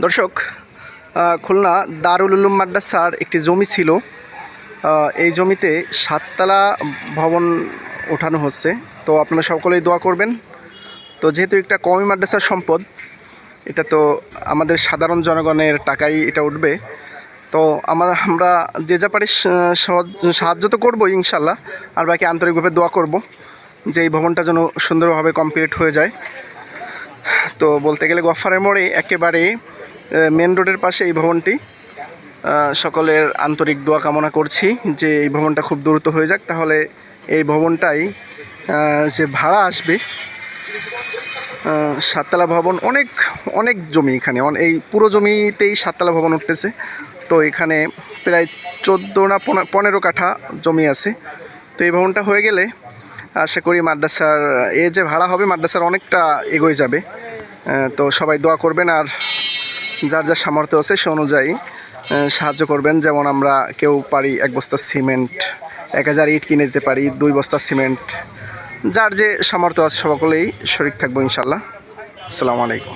দর্শক, খুলনা দারুল উলুম মাদ্রাসার একটি জমি ছিল। এই জমিতে 7তলা ভবন ওঠানো হচ্ছে। তো আপনারা সকলেই দোয়া করবেন। তো যেহেতু একটা কওমি মাদ্রাসার সম্পদ, এটা তো আমাদের সাধারণ জনগণের টাকাই এটা উঠবে। তো আমরা যে যা পারি সাহায্য তো করবোই ইনশাল্লাহ, আর বাকি আন্তরিকভাবে দোয়া করব যে এই ভবনটা যেন সুন্দরভাবে কমপ্লিট হয়ে যায়। তো বলতে গেলে গফফারের মোড়ে একেবারে মেন রোডের পাশে এই ভবনটি। সকলের আন্তরিক দোয়া কামনা করছি যে এই ভবনটা খুব দ্রুত হয়ে যাক, তাহলে এই ভবনটাই যে ভাড়া আসবে 7তলা ভবন, অনেক অনেক জমি এখানে, এই পুরো জমিতেই 7তলা ভবন উঠতেছে। তো এখানে প্রায় 14 না 15 কাঠা জমি আছে। তো এই ভবনটা হয়ে গেলে আশা করি মাদ্রাসার যে ভাড়া হবে মাদ্রাসার অনেকটা এগোয় যাবে। তো সবাই দোয়া করবেন, আর যার যার সামর্থ্য আছে সে অনুযায়ী সাহায্য করবেন। যেমন আমরা কেউ পারি 1 বস্তা সিমেন্ট, 1000 ইট কিনে দিতে পারি, 2 বস্তা সিমেন্ট, যার যে সামর্থ্য আছে সকলেই শরিক থাকবো ইনশাল্লাহ। আসসালামু আলাইকুম।